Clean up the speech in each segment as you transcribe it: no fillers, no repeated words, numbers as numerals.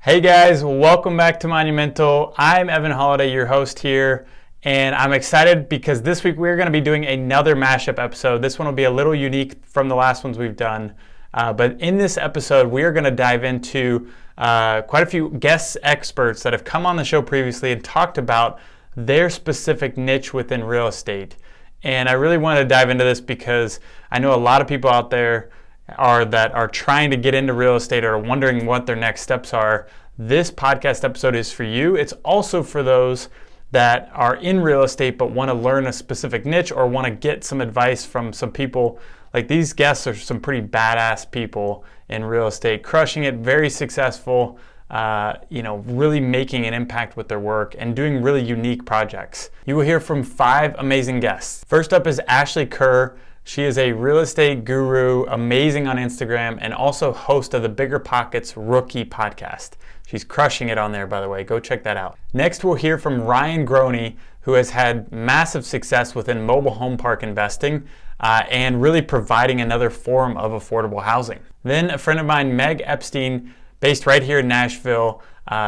Hey guys, welcome back to Monumental. I'm Evan Holladay, your host here, and I'm excited because this week we're going to be doing another mashup episode. This one will be a little unique from the last ones we've done, but in this episode we are going to dive into quite a few guest experts that have come on the show previously and talked about their specific niche within real estate. And I really wanted to dive into this because I know a lot of people out there that are trying to get into real estate or wondering what their next steps are. This podcast episode is for you. It's also for those that are in real estate but want to learn a specific niche or want to get some advice from some people. Like, these guests are some pretty badass people in real estate, crushing it, very successful, really making an impact with their work and doing really unique projects. You will hear from 5 amazing guests. First up is Ashley Kehr. She is a real estate guru, amazing on Instagram, and also host of the Bigger Pockets Rookie podcast. She's crushing it on there, by the way. Go check that out. Next, we'll hear from Ryan Groene, who has had massive success within mobile home park investing and really providing another form of affordable housing. Then a friend of mine, Meg Epstein, based right here in Nashville.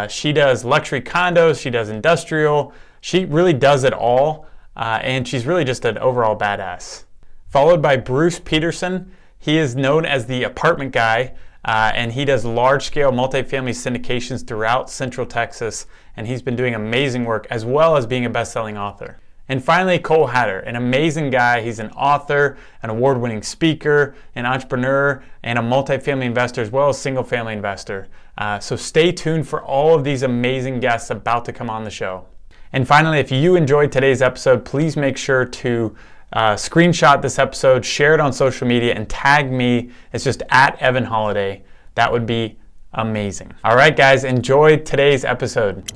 She does luxury condos, she does industrial. She really does it all, and she's really just an overall badass. Followed by Bruce Peterson. He is known as the apartment guy, and he does large-scale multifamily syndications throughout Central Texas, and he's been doing amazing work as well as being a best-selling author. And finally, Cole Hatter, an amazing guy. He's an author, an award-winning speaker, an entrepreneur, and a multifamily investor as well as single-family investor. So stay tuned for all of these amazing guests about to come on the show. And finally, if you enjoyed today's episode, please make sure to screenshot this episode, share it on social media, and tag me. It's just at Evan Holladay. That would be amazing. All right, guys, enjoy today's episode.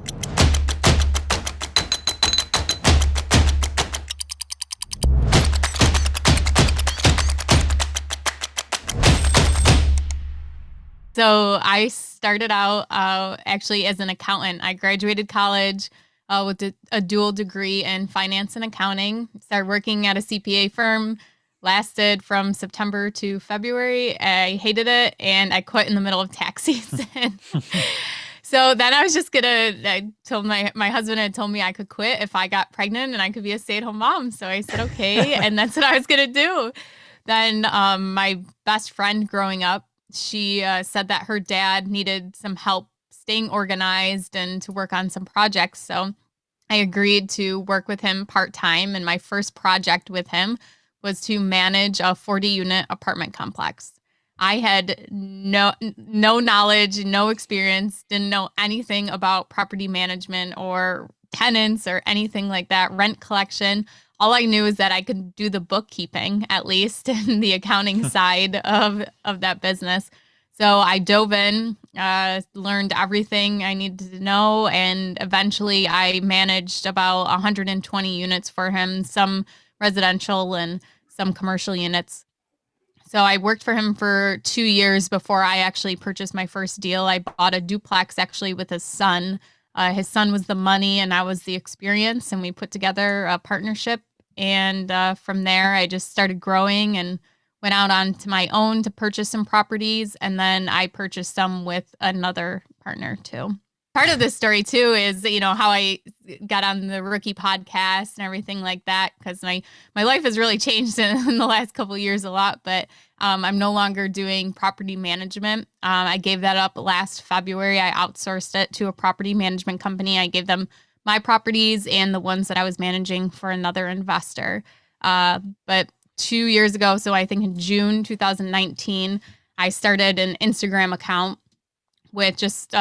So I started out actually as an accountant. I graduated college with a dual degree in finance and accounting. Started working at a CPA firm, lasted from September to February. I hated it, and I quit in the middle of tax season. So then I was just I told my husband had told me I could quit if I got pregnant and I could be a stay-at-home mom. So I said, okay, and that's what I was going to do. Then my best friend growing up, she said that her dad needed some help staying organized and to work on some projects. So I agreed to work with him part-time, and my first project with him was to manage a 40-unit apartment complex. I had no knowledge, no experience, didn't know anything about property management or tenants or anything like that, rent collection. All I knew is that I could do the bookkeeping, at least, and the accounting side of that business. So I dove in, learned everything I needed to know, and eventually I managed about 120 units for him, some residential and some commercial units. So I worked for him for 2 years before I actually purchased my first deal. I bought a duplex actually with his son. His son was the money and I was the experience, and we put together a partnership. And from there, I just started growing and went out onto my own to purchase some properties, and then I purchased some with another partner too. Part of this story too is, how I got on the Rookie podcast and everything like that, because my life has really changed in the last couple of years a lot, but I'm no longer doing property management. I gave that up last February. I outsourced it to a property management company. I gave them my properties and the ones that I was managing for another investor. But 2 years ago, so I think in June 2019, I started an Instagram account with just,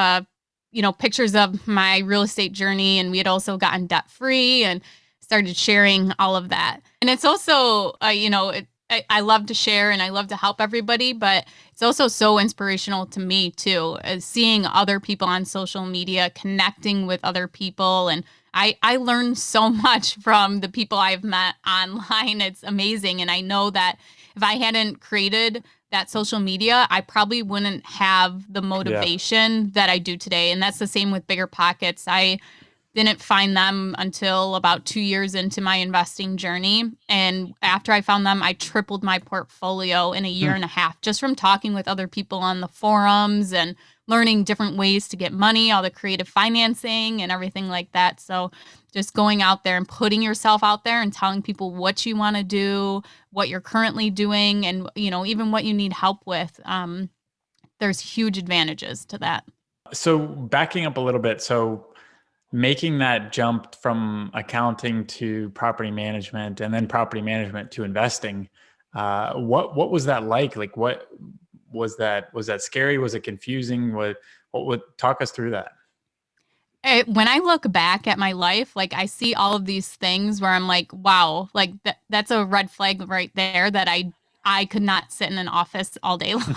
pictures of my real estate journey. And we had also gotten debt free and started sharing all of that. And it's also, I love to share and I love to help everybody, but it's also so inspirational to me too, as seeing other people on social media, connecting with other people. And I learned so much from the people I've met online. It's amazing. And I know that if I hadn't created that social media, I probably wouldn't have the motivation that I do today. And that's the same with Bigger Pockets. I didn't find them until about 2 years into my investing journey. And after I found them, I tripled my portfolio in a year and a half, just from talking with other people on the forums and learning different ways to get money, all the creative financing and everything like that. So just going out there and putting yourself out there and telling people what you want to do, what you're currently doing, and even what you need help with. There's huge advantages to that. So backing up a little bit, so making that jump from accounting to property management and then property management to investing, what was that like? Like, what was that? Was that scary? Was it confusing? What would talk us through that? When I look back at my life, like I see all of these things where I'm like, wow, like that's a red flag right there that I could not sit in an office all day long.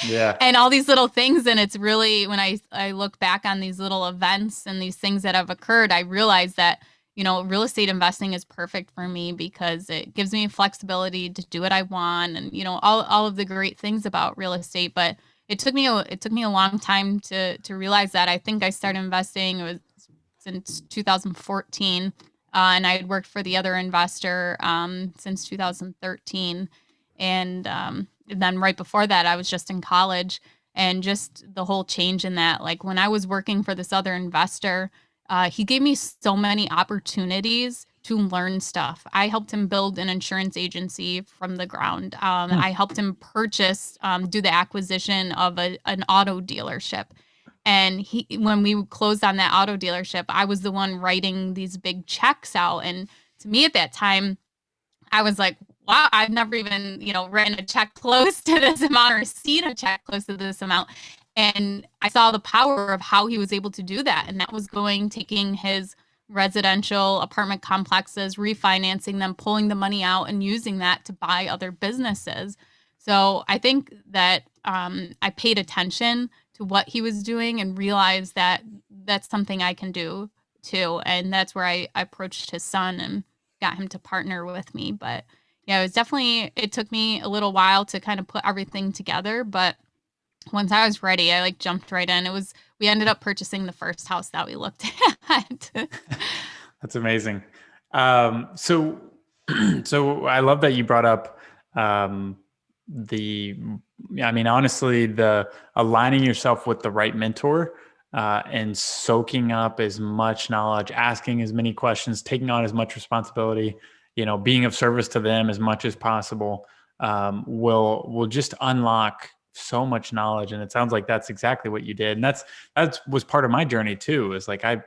Yeah. And all these little things. And it's really when I look back on these little events and these things that have occurred, I realize that, real estate investing is perfect for me because it gives me flexibility to do what I want and, all of the great things about real estate. But it took me a long time to realize that. I think I started investing, it was since 2014, and I had worked for the other investor since 2013, and then right before that, I was just in college, and just the whole change in that. Like when I was working for this other investor, he gave me so many opportunities to learn stuff. I helped him build an insurance agency from the ground. I helped him do the acquisition of an auto dealership. And when we closed on that auto dealership, I was the one writing these big checks out. And to me at that time, I was like, wow, I've never even, written a check close to this amount or seen a check close to this amount. And I saw the power of how he was able to do that. And that was taking his residential apartment complexes, refinancing them, pulling the money out and using that to buy other businesses. So I think that I paid attention to what he was doing and realized that that's something I can do too. And that's where I approached his son and got him to partner with me. But yeah, it took me a little while to kind of put everything together. But once I was ready, I jumped right in. We ended up purchasing the first house that we looked at. That's amazing. So, so I love that you brought up honestly, the aligning yourself with the right mentor and soaking up as much knowledge, asking as many questions, taking on as much responsibility, being of service to them as much as possible, will just unlock so much knowledge. And it sounds like that's exactly what you did. And that was part of my journey too. Is like I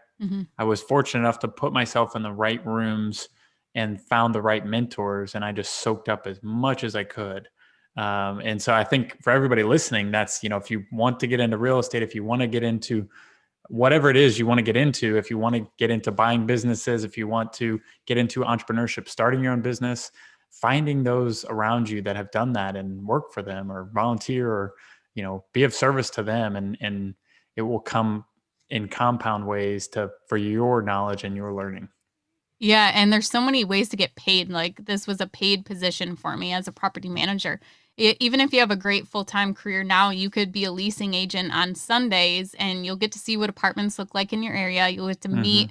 was fortunate enough to put myself in the right rooms and found the right mentors, and I just soaked up as much as I could. And so I think for everybody listening, that's, if you want to get into real estate, if you want to get into whatever it is you want to get into, if you want to get into buying businesses, if you want to get into entrepreneurship, starting your own business, finding those around you that have done that and work for them or volunteer or, be of service to them, and it will come in compound ways for your knowledge and your learning. Yeah, and there's so many ways to get paid. Like this was a paid position for me as a property manager. Even if you have a great full-time career now, you could be a leasing agent on Sundays and you'll get to see what apartments look like in your area. You'll get to meet,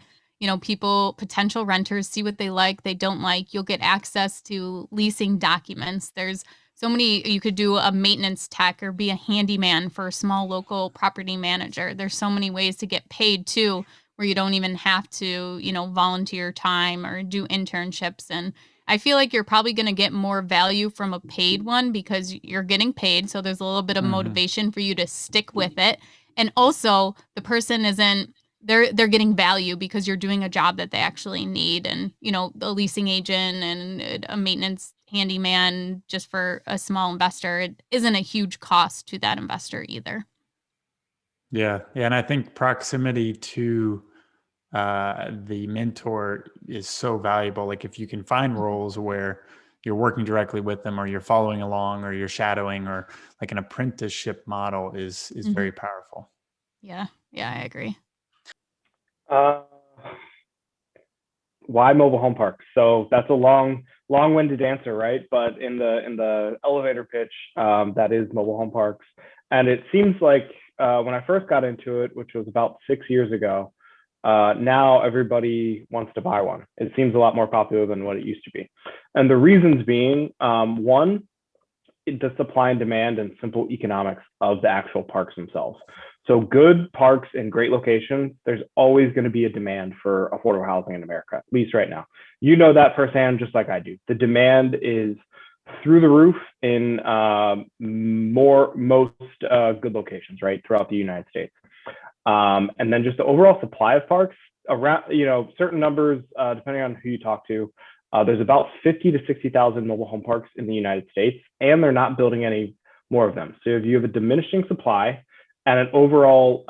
people, potential renters, see what they like, they don't like. You'll get access to leasing documents. There's so many, you could do a maintenance tech or be a handyman for a small local property manager. There's so many ways to get paid too, where you don't even have to, volunteer time or do internships. And I feel like you're probably going to get more value from a paid one because you're getting paid. So there's a little bit of motivation for you to stick with it. And also the person they're getting value because you're doing a job that they actually need. And, the leasing agent and a maintenance handyman just for a small investor, it isn't a huge cost to that investor either. Yeah. Yeah. And I think proximity to the mentor is so valuable. Like if you can find roles where you're working directly with them or you're following along or you're shadowing, or like an apprenticeship model is very powerful. Yeah. Yeah, I agree. Why mobile home parks? So that's a long-winded answer, right? But in the elevator pitch, that is mobile home parks. And it seems like when I first got into it, which was about 6 years ago, now everybody wants to buy one. It seems a lot more popular than what it used to be. And the reasons being, one, the supply and demand and simple economics of the actual parks themselves. So good parks in great locations, there's always going to be a demand for affordable housing in America, at least right now. You know that firsthand, just like I do. The demand is through the roof in most good locations, right, throughout the United States. And then just the overall supply of parks around, certain numbers, depending on who you talk to, there's about 50 to 60,000 mobile home parks in the United States, and they're not building any more of them. So if you have a diminishing supply and an overall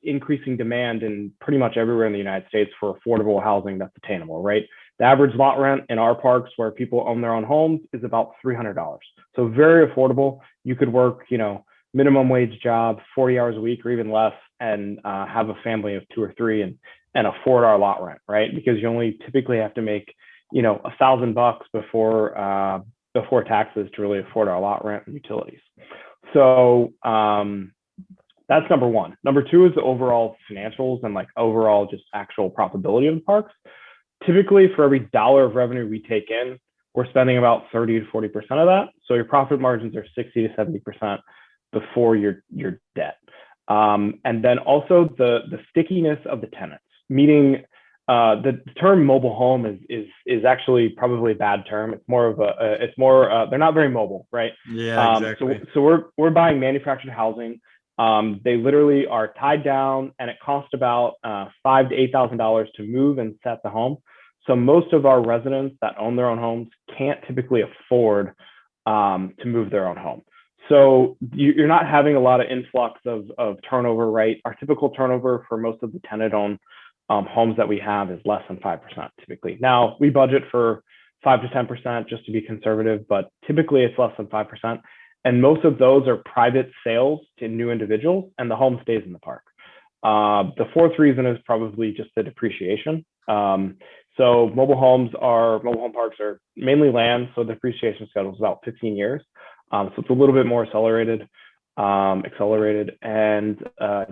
increasing demand in pretty much everywhere in the United States for affordable housing that's attainable, right? The average lot rent in our parks where people own their own homes is about $300. So very affordable. You could work, minimum wage job, 40 hours a week or even less, and have a family of 2 or 3 and afford our lot rent, right? Because you only typically have to make, $1,000 before taxes to really afford our lot rent and utilities. So that's number one. Number two is the overall financials and like overall just actual profitability of the parks. Typically, for every dollar of revenue we take in, we're spending about 30 to 40% of that. So your profit margins are 60 to 70% before your debt. And then also the stickiness of the tenants, meaning the term mobile home is actually probably a bad term. It's more of they're not very mobile, right? Yeah, exactly. So we're buying manufactured housing. They literally are tied down, and it costs about $5,000 to $8,000 to move and set the home. So most of our residents that own their own homes can't typically afford to move their own home. So you're not having a lot of influx of turnover, right? Our typical turnover for most of the tenant-owned homes that we have is less than 5% typically. Now, we budget for 5 to 10% just to be conservative, but typically it's less than 5%. And most of those are private sales to new individuals, and the home stays in the park. The fourth reason is probably just the depreciation. So mobile home parks are mainly land, so the depreciation schedule is about 15 years. So it's a little bit more accelerated, and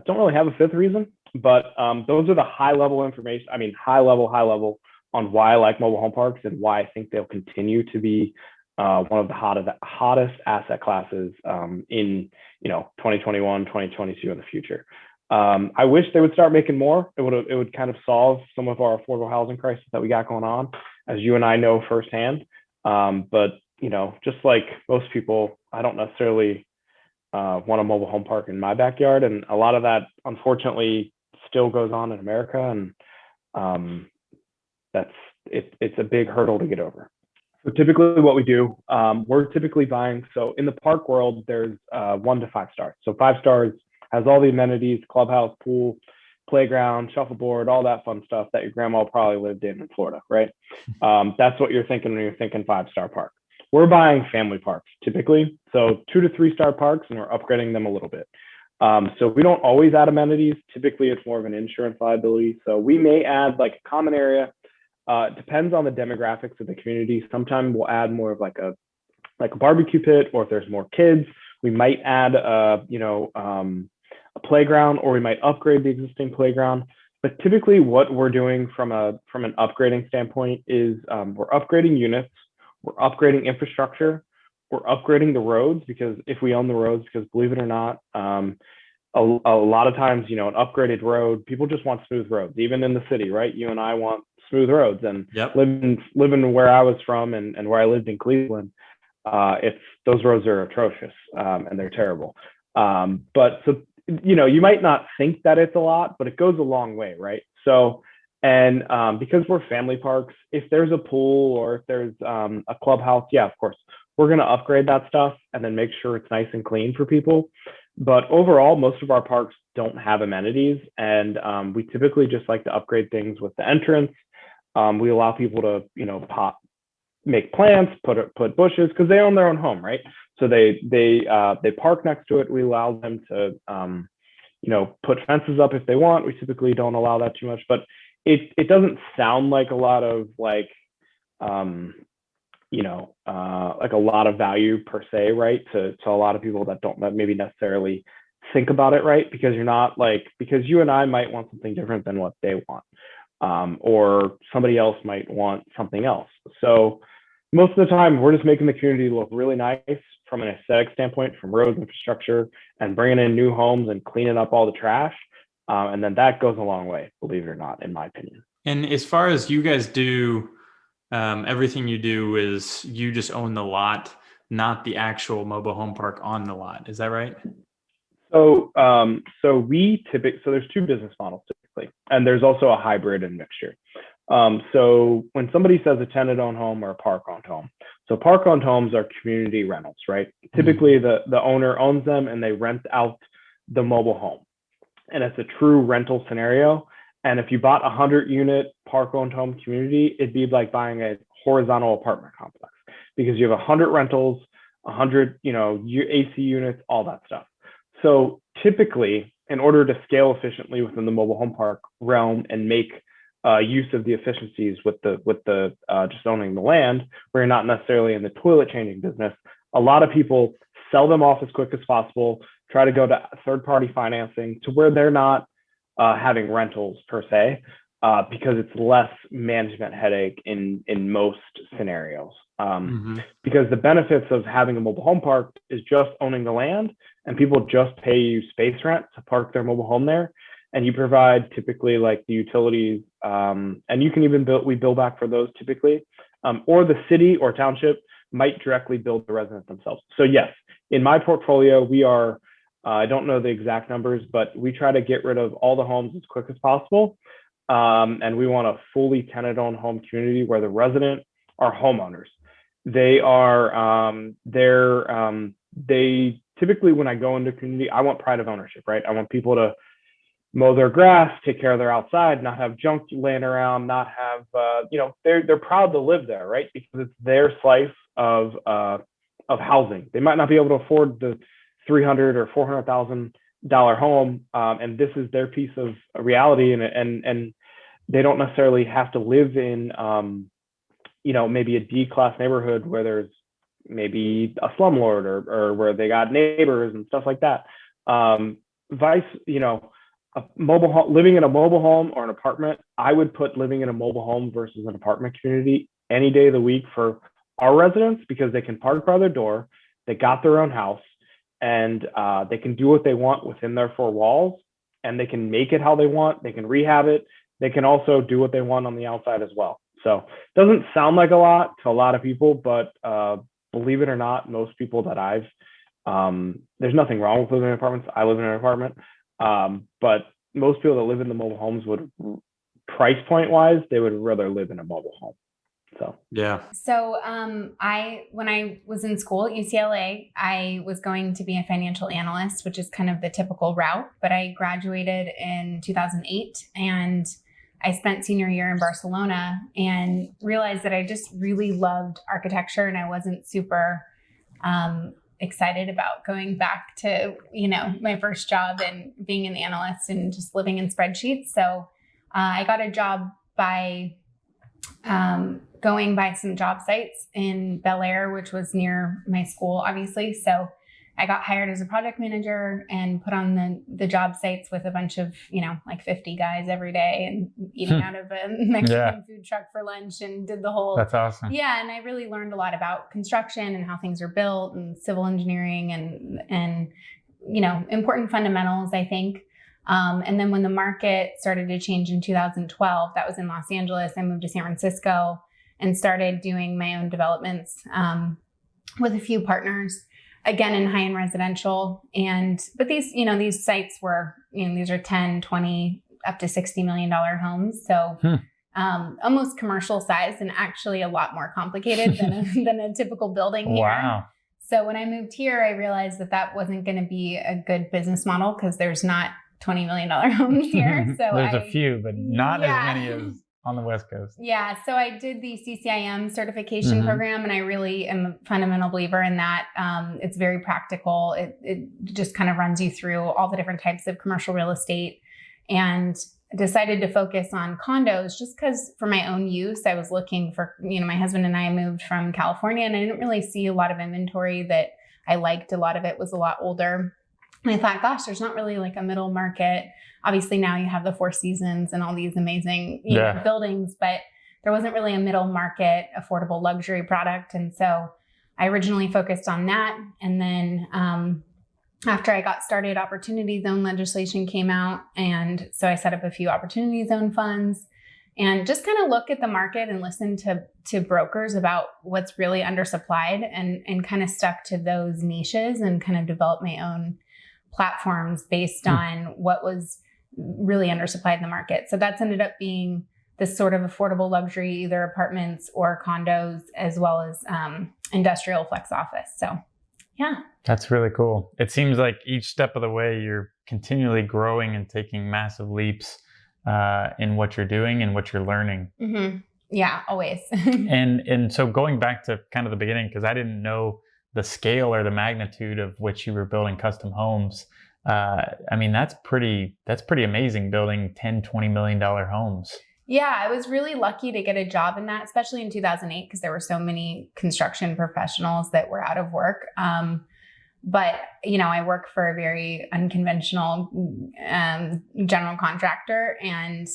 don't really have a fifth reason, but those are the high level information. I mean, high level on why I like mobile home parks and why I think they'll continue to be one of the hottest asset classes in 2021, 2022 in the future. I wish they would start making more. It would kind of solve some of our affordable housing crisis that we got going on, as you and I know firsthand. But just like most people, I don't necessarily want a mobile home park in my backyard, and a lot of that unfortunately still goes on in America, and it's a big hurdle to get over. So typically what we do, we're typically buying, so in the park world, there's 1 to 5 stars. So 5 stars has all the amenities, clubhouse, pool, playground, shuffleboard, all that fun stuff that your grandma probably lived in Florida, right? That's what you're thinking when you're thinking 5-star park. We're buying family parks typically, so 2 to 3 star parks, and we're upgrading them a little bit. So we don't always add amenities. Typically, it's more of an insurance liability. So we may add like a common area. It depends on the demographics of the community. Sometimes we'll add more of like a barbecue pit, or if there's more kids, we might add a playground, or we might upgrade the existing playground. But typically what we're doing from an upgrading standpoint is we're upgrading units, we're upgrading infrastructure, we're upgrading the roads, because if we own the roads, because believe it or not, a lot of times, an upgraded road, people just want smooth roads, even in the city, right? You and I want smooth roads, and yep. living where I was from and where I lived in Cleveland, those roads are atrocious, and they're terrible. But so, you might not think that it's a lot, but it goes a long way, right? So, and because we're family parks, if there's a pool or if there's a clubhouse, yeah, of course, we're going to upgrade that stuff and then make sure it's nice and clean for people. But overall, most of our parks don't have amenities, and we typically just like to upgrade things with the entrance. We allow people to, make plants, put bushes, because they own their own home, right? So they park next to it. We allow them to, put fences up if they want. We typically don't allow that too much, but it doesn't sound like a lot of like a lot of value per se, right? To a lot of people that maybe necessarily think about it, right? Because because you and I might want something different than what they want, or somebody else might want something else. So most of the time, we're just making the community look really nice from an aesthetic standpoint, from road infrastructure and bringing in new homes and cleaning up all the trash. And then that goes a long way, believe it or not, in my opinion. And as far as you guys do, everything you do is you just own the lot, not the actual mobile home park on the lot. Is that right? So, there's two business models typically, and there's also a hybrid and mixture. So when somebody says a tenant-owned home or a park-owned home, so park-owned homes are community rentals, right? Mm-hmm. Typically, the owner owns them and they rent out the mobile home, and it's a true rental scenario. And if you bought a 100-unit park-owned home community, it'd be like buying a horizontal apartment complex because you have 100 rentals, 100, AC units, all that stuff. So typically, in order to scale efficiently within the mobile home park realm and make use of the efficiencies with the just owning the land, where you're not necessarily in the toilet changing business, a lot of people sell them off as quick as possible, try to go to third-party financing to where they're not having rentals per se, because it's less management headache in most scenarios. Because the benefits of having a mobile home park is just owning the land, and people just pay you space rent to park their mobile home there, and you provide typically like the utilities, and you can even we bill back for those typically, or the city or township might directly bill the residents themselves. So yes, in my portfolio, we are, I don't know the exact numbers, but we try to get rid of all the homes as quick as possible. And we want a fully tenant-owned home community where the resident are homeowners. They typically, when I go into a community, I want pride of ownership, right? I want people to mow their grass, take care of their outside, not have junk laying around, not have, they're proud to live there, right? Because it's their slice of housing. They might not be able to afford the $300,000 or $400,000 home, and this is their piece of reality, and they don't necessarily have to live in, maybe a D-class neighborhood where there's maybe a slumlord or where they got neighbors and stuff like that. A mobile home, living in a mobile home or an apartment, I would put living in a mobile home versus an apartment community any day of the week for our residents, because they can park by their door, they got their own house, and they can do what they want within their four walls, and they can make it how they want, they can rehab it, they can also do what they want on the outside as well. So it doesn't sound like a lot to a lot of people, but believe it or not, most people that there's nothing wrong with living in apartments. I live in an apartment. But most people that live in the mobile homes would, price point wise, they would rather live in a mobile home. So, yeah. So, when I was in school at UCLA, I was going to be a financial analyst, which is kind of the typical route, but I graduated in 2008 and I spent senior year in Barcelona and realized that I just really loved architecture, and I wasn't super, excited about going back to, my first job and being an analyst and just living in spreadsheets. So I got a job by going by some job sites in Bel Air, which was near my school, obviously. So I got hired as a project manager and put on the job sites with a bunch of, like 50 guys every day and eating out of a Mexican food truck for lunch and did the whole. That's awesome. Yeah. And I really learned a lot about construction and how things are built and civil engineering and important fundamentals, I think. And then when the market started to change in 2012, that was in Los Angeles, I moved to San Francisco and started doing my own developments with a few partners. Again, in high-end residential. But these sites were, these are 10, 20, up to $60 million homes. So almost commercial size, and actually a lot more complicated than a typical building here. Wow. So when I moved here, I realized that wasn't going to be a good business model because there's not $20 million homes here. So there's a few, but not as many as on the West Coast. Yeah. So I did the CCIM certification program, and I really am a fundamental believer in that. It's very practical. It just kind of runs you through all the different types of commercial real estate, and decided to focus on condos just because for my own use, I was looking for, my husband and I moved from California, and I didn't really see a lot of inventory that I liked. A lot of it was a lot older. And I thought, gosh, there's not really like a middle market. Obviously now you have the Four Seasons and all these amazing buildings, but there wasn't really a middle market affordable luxury product. And so I originally focused on that. And then after I got started, opportunity zone legislation came out. And so I set up a few opportunity zone funds and just kind of look at the market and listen to brokers about what's really undersupplied, and kind of stuck to those niches and kind of developed my own platforms based on what was really undersupplied in the market. So that's ended up being this sort of affordable luxury, either apartments or condos, as well as industrial flex office. So yeah. That's really cool. It seems like each step of the way, you're continually growing and taking massive leaps in what you're doing and what you're learning. Mm-hmm. Yeah, always. and so going back to kind of the beginning, because I didn't know the scale or the magnitude of which you were building custom homes. I mean, that's pretty amazing, building $10-20 million homes. Yeah, I was really lucky to get a job in that, especially in 2008, because there were so many construction professionals that were out of work. But, I work for a very unconventional general contractor. And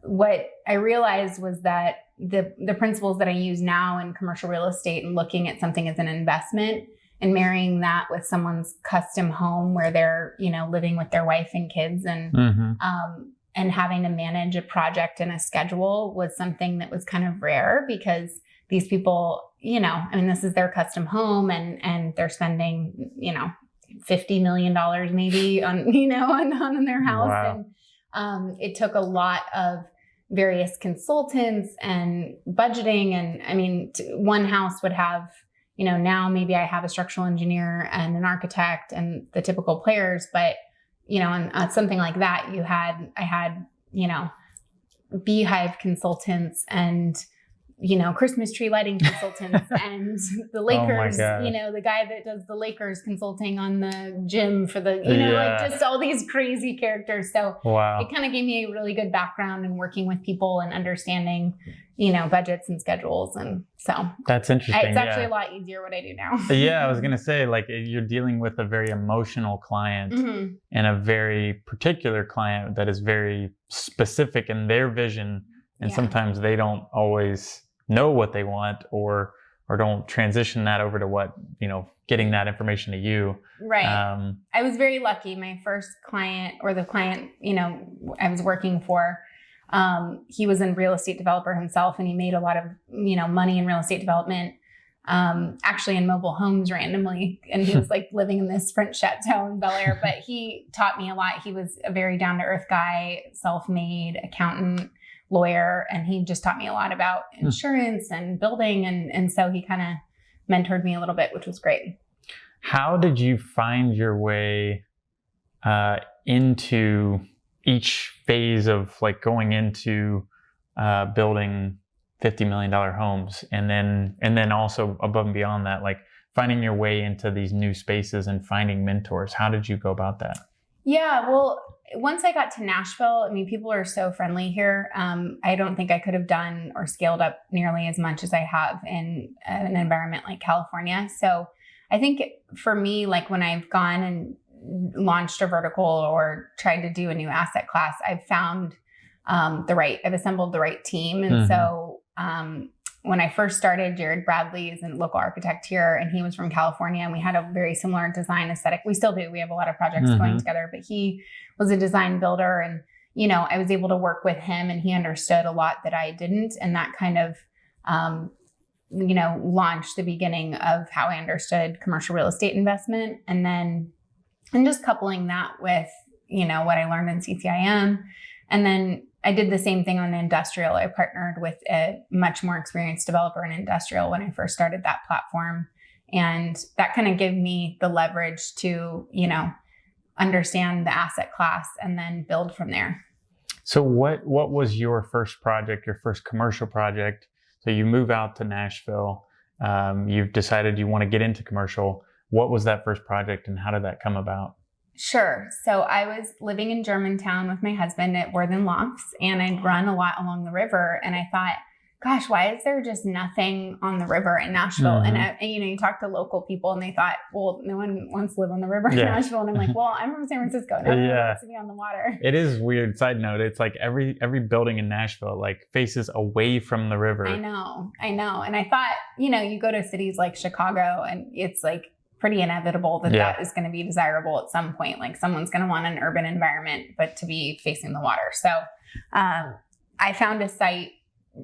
what I realized was that the principles that I use now in commercial real estate and looking at something as an investment and marrying that with someone's custom home where they're, living with their wife and kids and having to manage a project and a schedule was something that was kind of rare, because these people, this is their custom home and they're spending, $50 million maybe on their house. Wow. And it took a lot of various consultants and budgeting. And one house would have, now maybe I have a structural engineer and an architect and the typical players, but and something like that, I had, beehive consultants and, Christmas tree lighting consultants and the Lakers, the guy that does the Lakers consulting on the gym for the, like just all these crazy characters. So wow. It kind of gave me a really good background in working with people and understanding, budgets and schedules. And so that's interesting. It's actually a lot easier what I do now. Yeah, I was going to say, like, you're dealing with a very emotional client and a very particular client that is very specific in their vision. And sometimes they don't always know what they want or don't transition that over to what, getting that information to you. Right. I was very lucky. My first client, or the client, I was working for, he was a real estate developer himself, and he made a lot of, money in real estate development, actually in mobile homes randomly. And he was like living in this French chateau in Bel Air, but he taught me a lot. He was a very down to earth guy, self-made accountant, lawyer, and he just taught me a lot about insurance and building. And so he kind of mentored me a little bit, which was great. How did you find your way into each phase of like going into building $50 million homes, and then also above and beyond that, like finding your way into these new spaces and finding mentors? How did you go about that? Yeah, well, once I got to Nashville, people are so friendly here. I don't think I could have done or scaled up nearly as much as I have in an environment like California. So I think for me, like when I've gone and launched a vertical or tried to do a new asset class, I've found I've assembled the right team. And so when I first started, Jared Bradley is a local architect here, and he was from California, and we had a very similar design aesthetic. We still do. We have a lot of projects going together, but he was a design builder, and, I was able to work with him, and he understood a lot that I didn't. And that kind of, launched the beginning of how I understood commercial real estate investment. And just coupling that with, what I learned in CCIM. And then I did the same thing on industrial. I partnered with a much more experienced developer in industrial when I first started that platform. And that kind of gave me the leverage to, understand the asset class and then build from there. So what was your first project, your first commercial project? So you move out to Nashville. You've decided you want to get into commercial. What was that first project, and how did that come about? Sure. So I was living in Germantown with my husband at Worthen Lofts, and I'd run a lot along the river. And I thought, gosh, why is there just nothing on the river in Nashville? Mm-hmm. And you talk to local people and they thought, well, no one wants to live on the river in Yeah. Nashville. And I'm like, well, I'm from San Francisco. No one wants to be on the water. It is weird. Side note, it's like every building in Nashville like faces away from the river. I know. And I thought, you go to cities like Chicago and it's like pretty inevitable that is going to be desirable at some point. Like someone's going to want an urban environment, but to be facing the water. So I found a site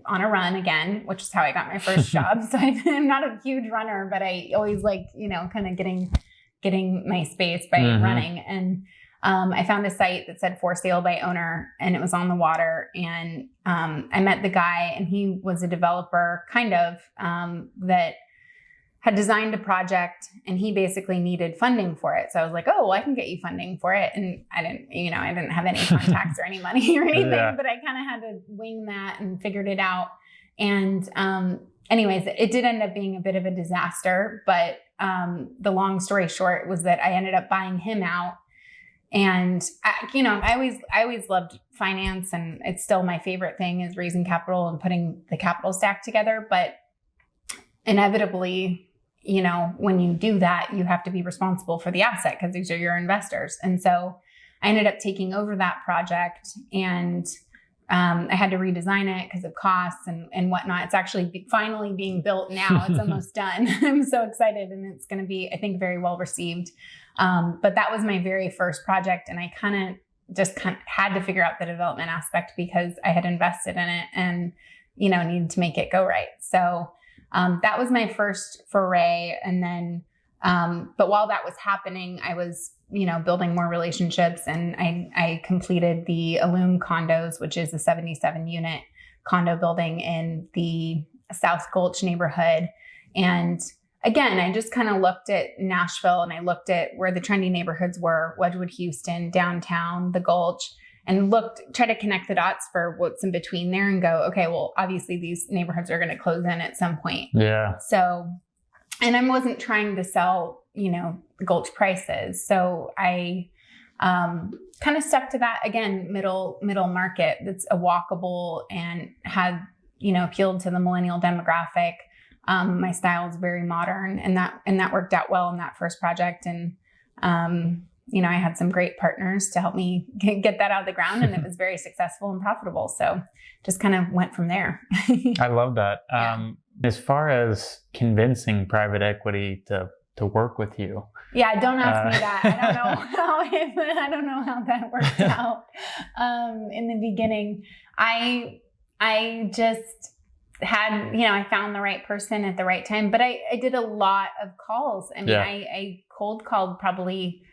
on a run again, which is how I got my first job. So I'm not a huge runner, but I always like, kind of getting my space by running. And I found a site that said for sale by owner, and it was on the water. And I met the guy, and he was a developer kind of that had designed a project, and he basically needed funding for it. So I was like, oh, well, I can get you funding for it. And I didn't have any contacts or any money or anything, but I kind of had to wing that and figured it out. And anyways, it did end up being a bit of a disaster, but the long story short was that I ended up buying him out. And I always loved finance, and it's still my favorite thing is raising capital and putting the capital stack together. But inevitably, when you do that, you have to be responsible for the asset because these are your investors. And so I ended up taking over that project, and I had to redesign it because of costs and whatnot. It's actually finally being built now. It's almost done. I'm so excited, and it's going to be, I think, very well received. But that was my very first project, and I kind of had to figure out the development aspect because I had invested in it and, needed to make it go right. So that was my first foray. And then, but while that was happening, I was, building more relationships, and I completed the Illum condos, which is a 77 unit condo building in the South Gulch neighborhood. And again, I just kind of looked at Nashville, and I looked at where the trendy neighborhoods were, Wedgwood, Houston, downtown, the Gulch, and tried to connect the dots for what's in between there and go, okay, well, obviously these neighborhoods are going to close in at some point. Yeah. So, and I wasn't trying to sell, Gulch prices. So I kind of stuck to that, again, middle market that's a walkable and had, appealed to the millennial demographic. My style is very modern, and that worked out well in that first project. And, I had some great partners to help me get that out of the ground, and it was very successful and profitable. So just kind of went from there. I love that. Yeah. As far as convincing private equity to work with you. Yeah, don't ask me that. I don't know how that worked out. In the beginning, I just had, I found the right person at the right time, but I did a lot of calls. I mean, I cold called probably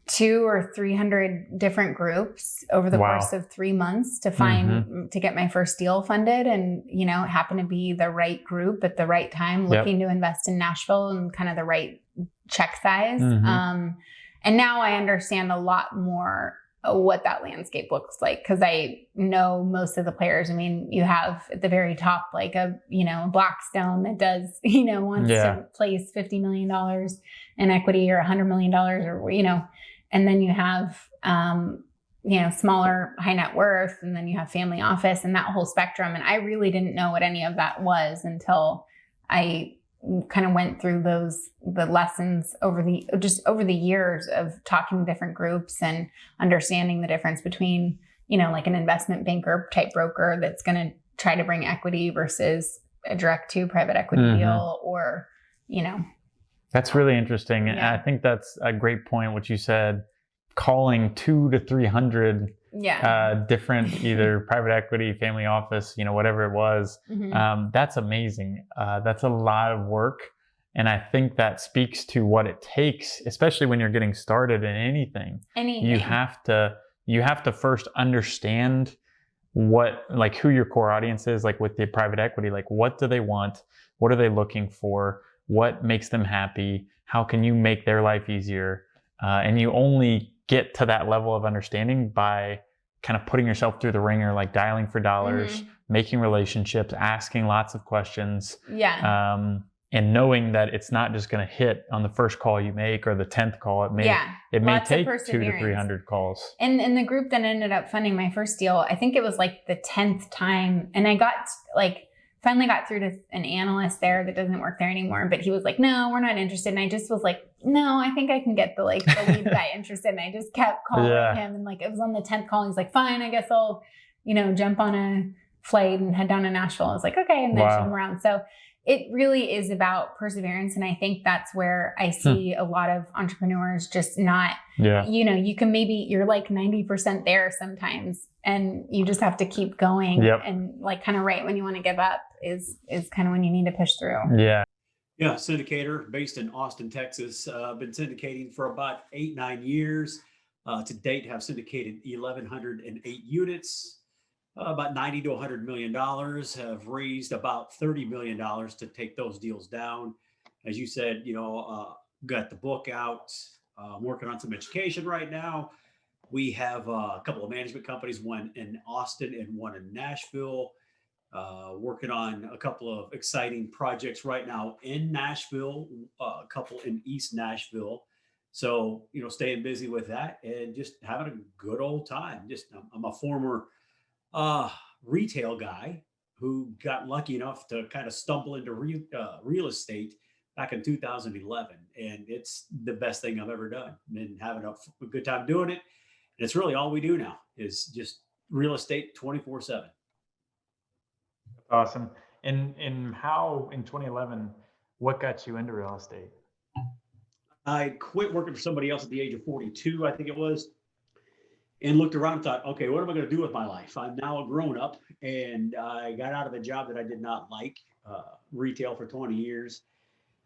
200 or 300 different groups over the course of 3 months to to get my first deal funded. And, it happened to be the right group at the right time, looking to invest in Nashville and kind of the right check size. And now I understand a lot more what that landscape looks like, because I know most of the players. I mean, you have at the very top, like a Blackstone that does, wants to place $50 million in equity or $100 million or, and then you have, smaller high net worth, and then you have family office and that whole spectrum. And I really didn't know what any of that was until I kind of went through the lessons over the years of talking to different groups and understanding the difference between, like an investment banker type broker that's going to try to bring equity versus a direct to private equity deal, or, That's really interesting. Yeah. I think that's a great point, what you said, calling 200 to 300 different either private equity, family office, whatever it was. That's amazing. That's a lot of work. And I think that speaks to what it takes, especially when you're getting started in anything. You have to first understand who your core audience is, like with the private equity, like what do they want? What are they looking for? What makes them happy? How can you make their life easier? And you only get to that level of understanding by kind of putting yourself through the ringer, like dialing for dollars, making relationships, asking lots of questions. And knowing that it's not just going to hit on the first call you make or the 10th call. It may take 200 to 300 calls. And the group that ended up funding my first deal, I think it was like the 10th time. And I got like finally got through to an analyst there that doesn't work there anymore, but he was like, no, we're not interested. And I just was like, no, I think I can get the lead guy interested. And I just kept calling him, and like, it was on the 10th call. He's like, fine, I guess I'll, jump on a flight and head down to Nashville. I was like, okay. And then show him around. So it really is about perseverance. And I think that's where I see a lot of entrepreneurs just not, you can you're like 90% there sometimes, and you just have to keep going. And like kind of right when you want to give up is kind of when you need to push through. Yeah, Syndicator, based in Austin, Texas. Been syndicating for about 8-9 years. To date, have syndicated 1,108 units. About $90 to $100 million, have raised about $30 million to take those deals down. As you said, got the book out, working on some education right now. We have a couple of management companies, one in Austin and one in Nashville, working on a couple of exciting projects right now in Nashville, a couple in East Nashville. So, staying busy with that and just having a good old time. I'm a former retail guy who got lucky enough to kind of stumble into real estate back in 2011. And it's the best thing I've ever done. Been having a good time doing it. And it's really all we do now is just real estate 24/7. Awesome. And how in 2011, what got you into real estate? I quit working for somebody else at the age of 42, I think it was. And looked around and thought, okay, what am I going to do with my life? I'm now a grown up, and I got out of a job that I did not like, retail for 20 years.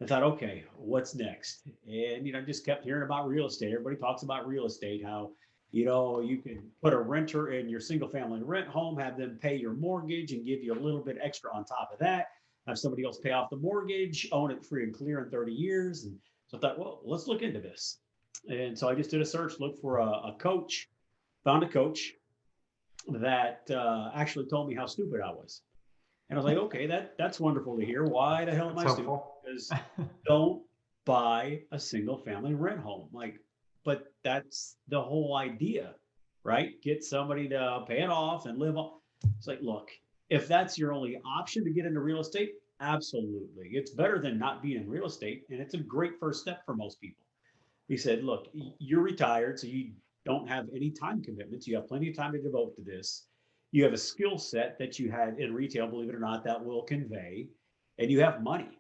I thought, okay, what's next? And, just kept hearing about real estate. Everybody talks about real estate, how, you can put a renter in your single family rent home, have them pay your mortgage and give you a little bit extra on top of that, have somebody else pay off the mortgage, own it free and clear in 30 years. And so I thought, well, let's look into this. And so I just did a search, looked for a coach. Found a coach that actually told me how stupid I was. And I was like, okay, that's wonderful to hear. Why the hell am I stupid? Because don't buy a single family rent home. But that's the whole idea, right? Get somebody to pay it off and live on. It's like, look, if that's your only option to get into real estate, absolutely. It's better than not being in real estate. And it's a great first step for most people. He said, look, you're retired, so you don't have any time commitments. You have plenty of time to devote to this. You have a skill set that you had in retail, believe it or not, that will convey, and you have money.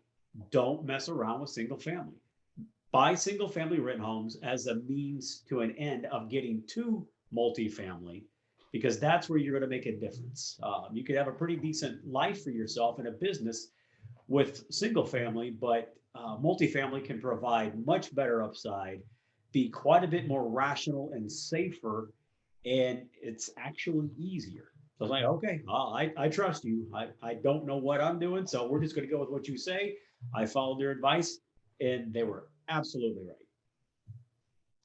Don't mess around with single family. Buy single family rent homes as a means to an end of getting to multifamily, because that's where you're going to make a difference. You could have a pretty decent life for yourself in a business with single family, but multifamily can provide much better upside, be quite a bit more rational and safer, and it's actually easier. So I was like, okay, I trust you. I don't know what I'm doing, so we're just going to go with what you say. I followed their advice, and they were absolutely right.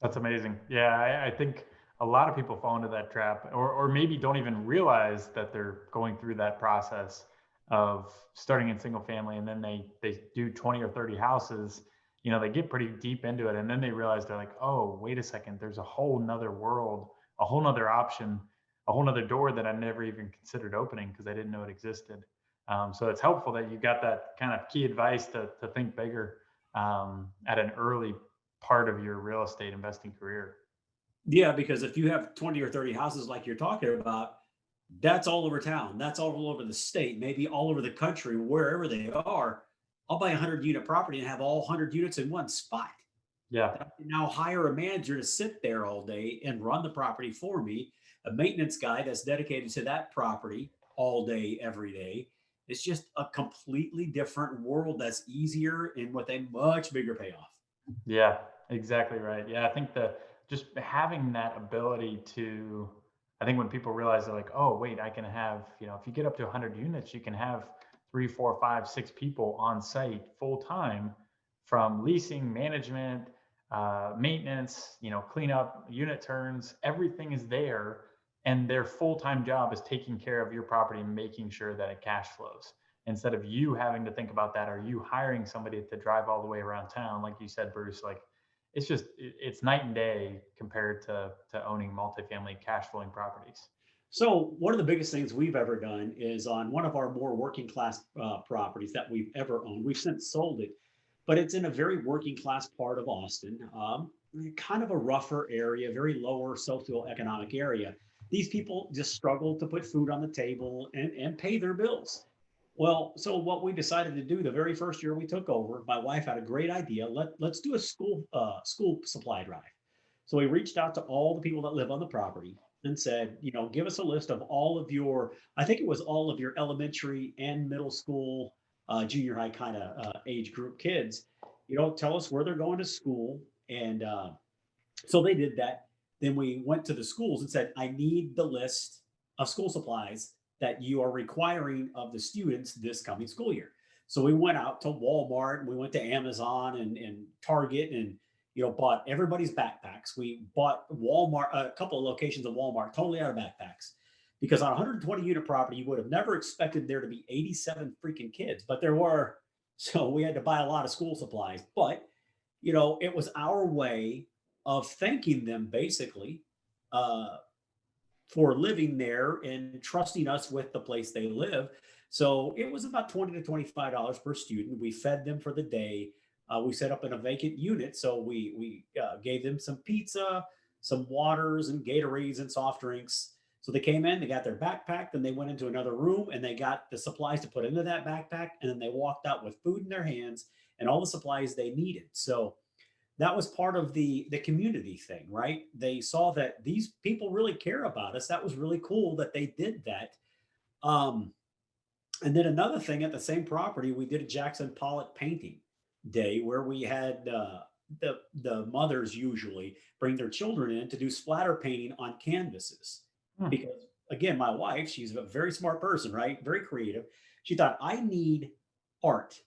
That's amazing. Yeah, I think a lot of people fall into that trap, or maybe don't even realize that they're going through that process of starting in single family, and then they do 20 or 30 houses. They get pretty deep into it, and then they realize they're like, oh, wait a second, there's a whole nother world, a whole nother option, a whole nother door that I never even considered opening because I didn't know it existed. So it's helpful that you got that kind of key advice to think bigger at an early part of your real estate investing career. Yeah, because if you have 20 or 30 houses like you're talking about, that's all over town. That's all over the state, maybe all over the country, wherever they are. I'll buy a 100-unit property and have all 100 units in one spot. Yeah. Now hire a manager to sit there all day and run the property for me, a maintenance guy that's dedicated to that property all day, every day. It's just a completely different world that's easier and with a much bigger payoff. Yeah, exactly right. Yeah, I think that just having that ability to, I think when people realize they're like, oh, wait, I can have, if you get up to 100 units, you can have 3, 4, 5, 6 people on site full time, from leasing, management, maintenance, cleanup, unit turns, everything is there. And their full-time job is taking care of your property and making sure that it cash flows. Instead of you having to think about that, or you hiring somebody to drive all the way around town, like you said, Bruce, it's night and day compared to owning multifamily cash flowing properties. So one of the biggest things we've ever done is on one of our more working class properties that we've ever owned. We've since sold it, but it's in a very working class part of Austin, kind of a rougher area, very lower socioeconomic area. These people just struggle to put food on the table and pay their bills. Well, so what we decided to do the very first year we took over, my wife had a great idea. Let's do a school supply drive. So we reached out to all the people that live on the property and said, give us a list of all of your, I think it was all of your elementary and middle school, junior high kind of age group kids. Tell us where they're going to school. And so they did that. Then we went to the schools and said, I need the list of school supplies that you are requiring of the students this coming school year. So we went out to Walmart and we went to Amazon and Target and bought everybody's backpacks. We bought Walmart, a couple of locations of Walmart, totally out of backpacks. Because on a 120 unit property, you would have never expected there to be 87 freaking kids, but there were. So we had to buy a lot of school supplies. But, it was our way of thanking them basically for living there and trusting us with the place they live. So it was about $20 to $25 per student. We fed them for the day. We set up in a vacant unit. So we gave them some pizza, some waters and Gatorades and soft drinks. So they came in, they got their backpack, then they went into another room and they got the supplies to put into that backpack. And then they walked out with food in their hands and all the supplies they needed. So that was part of the community thing, right? They saw that these people really care about us. That was really cool that they did that. And then another thing at the same property, we did a Jackson Pollock painting day where we had the mothers usually bring their children in to do splatter painting on canvases. Because again, my wife, she's a very smart person, right? Very creative. She thought, I need art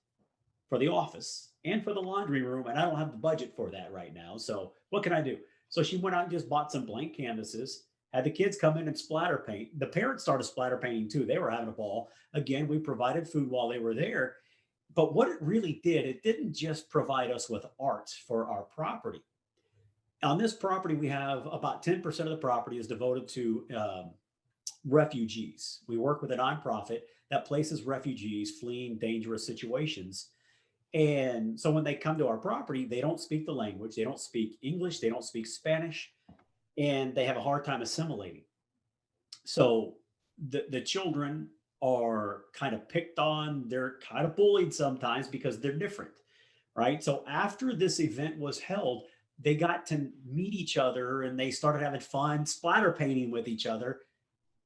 for the office and for the laundry room, and I don't have the budget for that right now. So what can I do? So she went out and just bought some blank canvases, had the kids come in and splatter paint. The parents started splatter painting too. They were having a ball. Again, we provided food while they were there. But what it really did, it didn't just provide us with art for our property. On this property, we have about 10% of the property is devoted to refugees. We work with a nonprofit that places refugees fleeing dangerous situations. And so when they come to our property, they don't speak the language, they don't speak English, they don't speak Spanish, and they have a hard time assimilating. So the children are kind of picked on, they're kind of bullied sometimes because they're different, right? So after this event was held, they got to meet each other and they started having fun splatter painting with each other.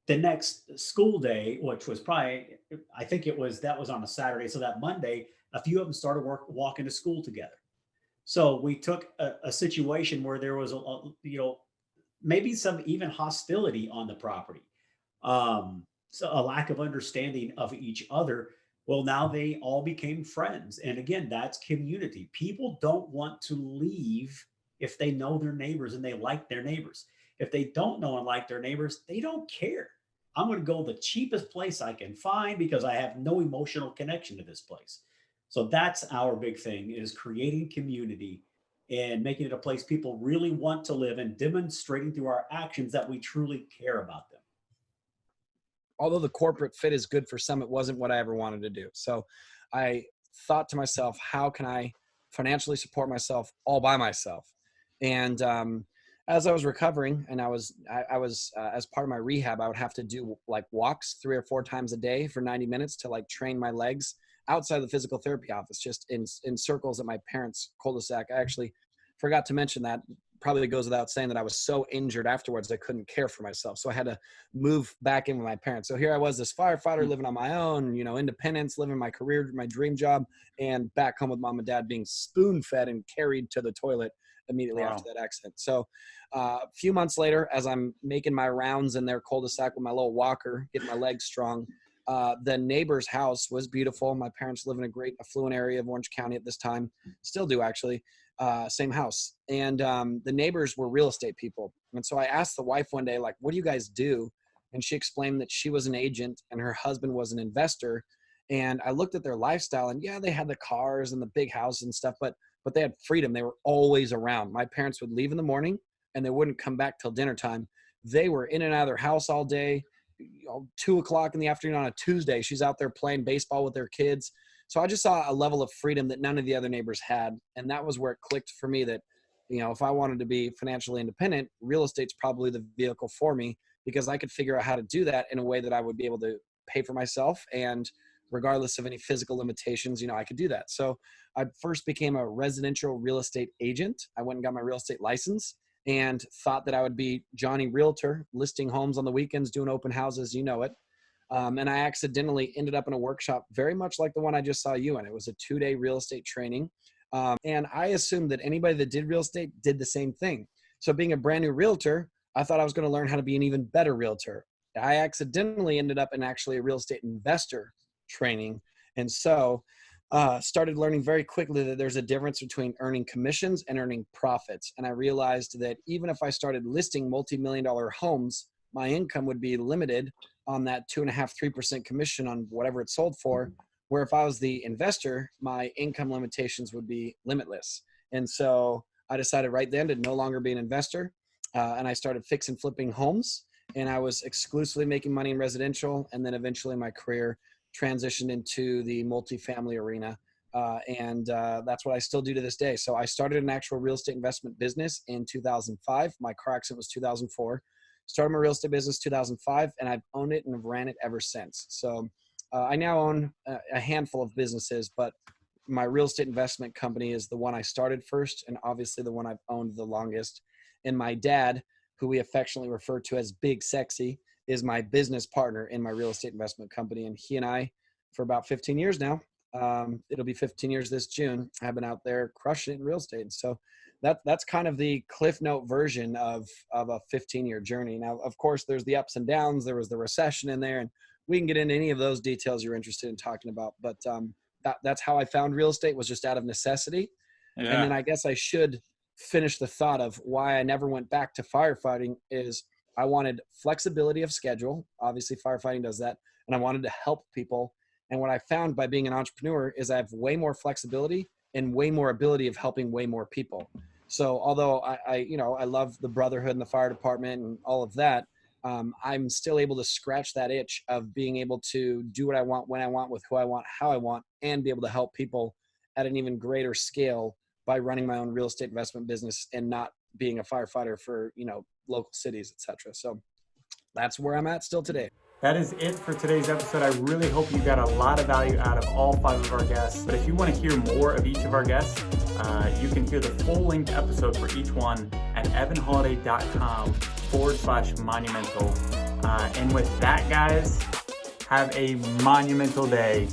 The next school day, which was probably, I think that was on a Saturday. So that Monday, a few of them started walking to school together. So we took a situation where there was maybe some even hostility on the property. So a lack of understanding of each other. Well, now they all became friends. And again, that's community. People don't want to leave if they know their neighbors and they like their neighbors. If they don't know and like their neighbors, they don't care. I'm going to go the cheapest place I can find because I have no emotional connection to this place. So that's our big thing, is creating community and making it a place people really want to live and demonstrating through our actions that we truly care about them. Although the corporate fit is good for some, it wasn't what I ever wanted to do. So I thought to myself, how can I financially support myself all by myself? And as I was recovering, and I was as part of my rehab, I would have to do like walks 3 or 4 times a day for 90 minutes to like train my legs outside the physical therapy office, just in circles at my parents' cul-de-sac. I actually forgot to mention that. Probably goes without saying that I was so injured afterwards I couldn't care for myself. So I had to move back in with my parents. So here I was, this firefighter living on my own, independence, living my career, my dream job, and back home with mom and dad being spoon-fed and carried to the toilet immediately after that accident. So a few months later, as I'm making my rounds in their cul-de-sac with my little walker, getting my legs strong, the neighbor's house was beautiful. My parents live in a great affluent area of Orange County at this time, still do actually. Same house. And the neighbors were real estate people. And so I asked the wife one day, like, what do you guys do? And she explained that she was an agent and her husband was an investor. And I looked at their lifestyle, and yeah, they had the cars and the big house and stuff, but they had freedom. They were always around. My parents would leave in the morning and they wouldn't come back till dinner time. they were in and out of their house all day. 2 o'clock in the afternoon on a Tuesday, she's out there playing baseball with their kids. So I just saw a level of freedom that none of the other neighbors had. And that was where it clicked for me that, if I wanted to be financially independent, real estate's probably the vehicle for me, because I could figure out how to do that in a way that I would be able to pay for myself. And regardless of any physical limitations, I could do that. So I first became a residential real estate agent. I went and got my real estate license and thought that I would be Johnny Realtor, listing homes on the weekends, doing open houses, it. And I accidentally ended up in a workshop very much like the one I just saw you in. It was a 2-day real estate training. And I assumed that anybody that did real estate did the same thing. So being a brand new realtor, I thought I was going to learn how to be an even better realtor. I accidentally ended up in actually a real estate investor training. And so started learning very quickly that there's a difference between earning commissions and earning profits. And I realized that even if I started listing multi-million-dollar homes, my income would be limited on that 2.5-3% commission on whatever it sold for. Where if I was the investor, my income limitations would be limitless. And so I decided right then to no longer be an investor. And I started fix and flipping homes. And I was exclusively making money in residential. And then eventually my career transitioned into the multifamily arena. And that's what I still do to this day. So I started an actual real estate investment business in 2005. My car accident was 2004. Started my real estate business 2005, and I've owned it and have ran it ever since. So I now own a handful of businesses, but my real estate investment company is the one I started first, and obviously the one I've owned the longest. And my dad, who we affectionately refer to as Big Sexy, is my business partner in my real estate investment company. And he and I, for about 15 years now, it'll be 15 years this June, have been out there crushing it in real estate. So that's kind of the Cliff Note version of a 15-year journey. Now, of course, there's the ups and downs. There was the recession in there, and we can get into any of those details you're interested in talking about. But that's how I found real estate, was just out of necessity. Yeah. And then I guess I should finish the thought of why I never went back to firefighting is I wanted flexibility of schedule. Obviously, firefighting does that. And I wanted to help people. And what I found by being an entrepreneur is I have way more flexibility and way more ability of helping way more people. So although I love the brotherhood and the fire department and all of that, I'm still able to scratch that itch of being able to do what I want, when I want, with who I want, how I want, and be able to help people at an even greater scale by running my own real estate investment business and not being a firefighter for, local cities, etc. So that's where I'm at still today. That is it for today's episode. I really hope you got a lot of value out of all 5 of our guests. But if you want to hear more of each of our guests, you can hear the full length episode for each one at evanholladay.com/monumental. And with that, guys, have a monumental day.